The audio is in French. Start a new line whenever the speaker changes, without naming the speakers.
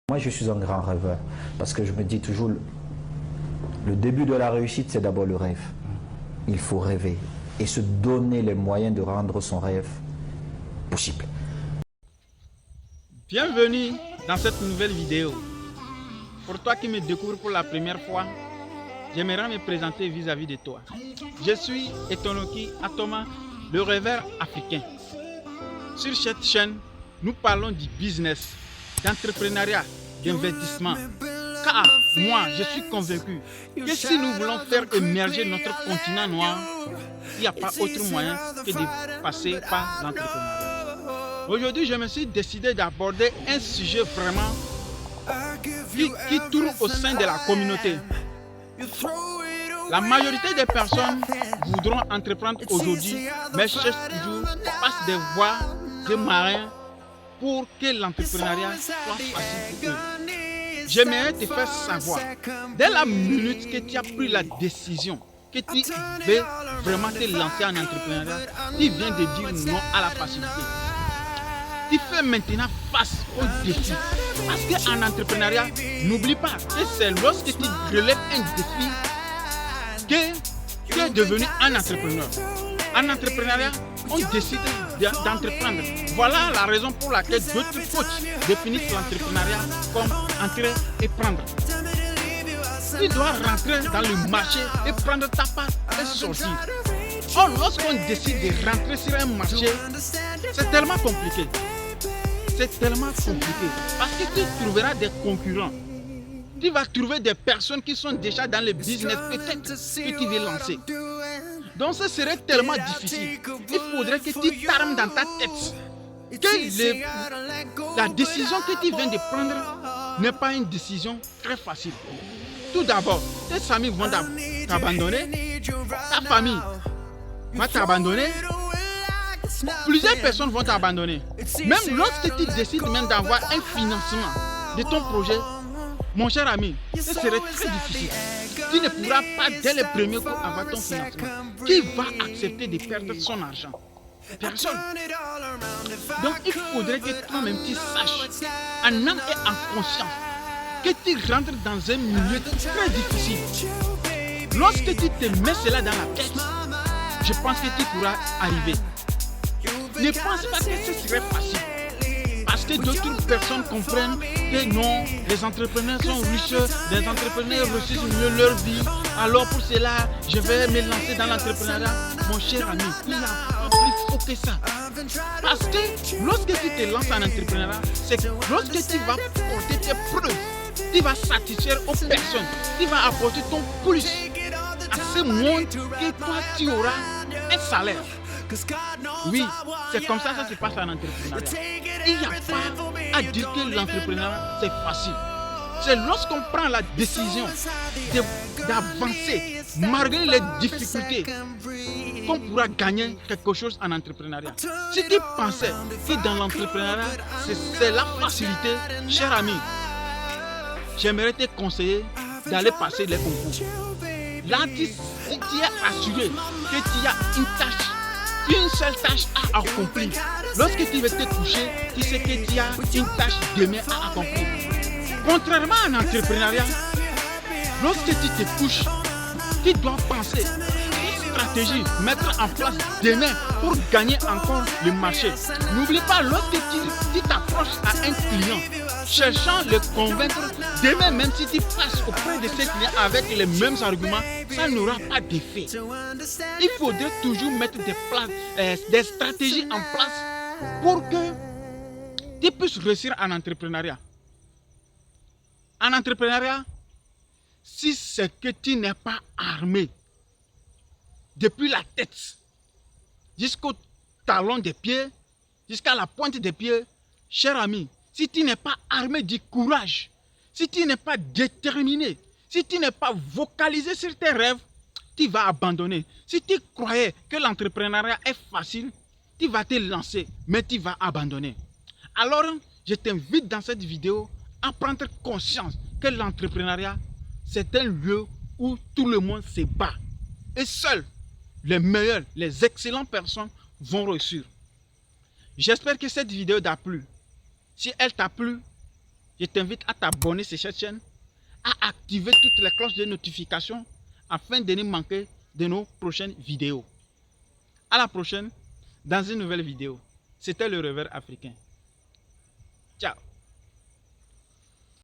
Moi, je suis un grand rêveur parce que je me dis toujours, le début de la réussite, c'est d'abord le rêve. Il faut rêver et se donner les moyens de rendre son rêve possible.
Bienvenue dans cette nouvelle vidéo. Pour toi qui me découvres pour la première fois, j'aimerais me présenter vis-à-vis de toi. Je suis Etonoki Atoma, le rêveur africain. Sur cette chaîne, nous parlons du business, d'entrepreneuriat, d'investissement. Car moi, je suis convaincu que si nous voulons faire émerger notre continent noir, il n'y a pas autre moyen que de passer par l'entrepreneuriat. Aujourd'hui, je me suis décidé d'aborder un sujet vraiment qui tourne au sein de la communauté. La majorité des personnes voudront entreprendre aujourd'hui, mais cherchent toujours, passent des voies de marins pour que l'entrepreneuriat soit facile pour eux. J'aimerais te faire savoir, dès la minute que tu as pris la décision, que tu veux vraiment te lancer en entrepreneuriat, tu viens de dire non à la facilité. Tu fais maintenant face au défi. Parce qu'en entrepreneuriat, n'oublie pas que c'est lorsque tu relèves un défi que tu es devenu un entrepreneur. En entrepreneuriat, on décide d'entreprendre. Voilà la raison pour laquelle d'autres coachs définissent l'entrepreneuriat comme entrer et prendre. Tu dois rentrer dans le marché et prendre ta part et sortir. Or, lorsqu'on décide de rentrer sur un marché, c'est tellement compliqué. C'est tellement compliqué parce que tu trouveras des concurrents. Tu vas trouver des personnes qui sont déjà dans le business peut-être que tu veux lancer. Donc ce serait tellement difficile. Il faudrait que tu t'armes dans ta tête que la décision que tu viens de prendre n'est pas une décision très facile. Tout d'abord, tes amis vont t'abandonner, ta famille va t'abandonner, plusieurs personnes vont t'abandonner. Même lorsque tu décides même d'avoir un financement de ton projet, mon cher ami, ce serait très difficile. Tu ne pourras pas dès le premier coup avoir ton financement. Qui va accepter de perdre son argent? Personne. Donc il faudrait que toi-même tu saches, en âme et en conscience, que tu rentres dans un milieu très difficile. Lorsque tu te mets cela dans la tête, je pense que tu pourras arriver. Ne pense pas que ce serait facile. Parce que d'autres personnes comprennent que non, les entrepreneurs sont riches, les entrepreneurs réussissent mieux leur vie. Alors pour cela, je vais me lancer dans l'entrepreneuriat. Mon cher ami, il y a plus faux que ça. Parce que lorsque tu te lances en entrepreneuriat, c'est lorsque tu vas porter tes preuves, tu vas satisfaire aux personnes, tu vas apporter ton plus à ce monde que toi tu auras un salaire. Oui, c'est comme ça que ça se passe en entrepreneuriat. Il n'y a pas à dire que l'entrepreneuriat c'est facile. C'est lorsqu'on prend la décision d'avancer malgré les difficultés qu'on pourra gagner quelque chose en entrepreneuriat. Si tu pensais que dans l'entrepreneuriat c'est la facilité, cher ami, j'aimerais te conseiller d'aller passer les concours. Là, tu es assuré que tu as une seule tâche à accomplir. Lorsque tu veux te coucher, tu sais que tu as une tâche demain à accomplir. Contrairement à l'entrepreneuriat, lorsque tu te couches, tu dois penser une stratégie, mettre en place demain pour gagner encore le marché. N'oublie pas, lorsque tu t'approches à un client, cherchant le convaincre, demain même si tu passes auprès de ce client avec les mêmes arguments, ça n'aura pas d'effet. Il faudrait toujours mettre des stratégies en place pour que tu puisses réussir en entrepreneuriat. En entrepreneuriat, si c'est que tu n'es pas armé, depuis la tête jusqu'au talon des pieds, jusqu'à la pointe des pieds, cher ami, si tu n'es pas armé du courage, si tu n'es pas déterminé, si tu n'es pas vocalisé sur tes rêves, tu vas abandonner. Si tu croyais que l'entrepreneuriat est facile, tu vas te lancer, mais tu vas abandonner. Alors, je t'invite dans cette vidéo à prendre conscience que l'entrepreneuriat, c'est un lieu où tout le monde se bat. Et seuls les meilleures, les excellentes personnes vont réussir. J'espère que cette vidéo t'a plu. Si elle t'a plu, Je t'invite à t'abonner sur cette chaîne, à activer toutes les cloches de notification afin de ne manquer de nos prochaines vidéos. À la prochaine dans une nouvelle vidéo. C'était le Rêveur africain. Ciao.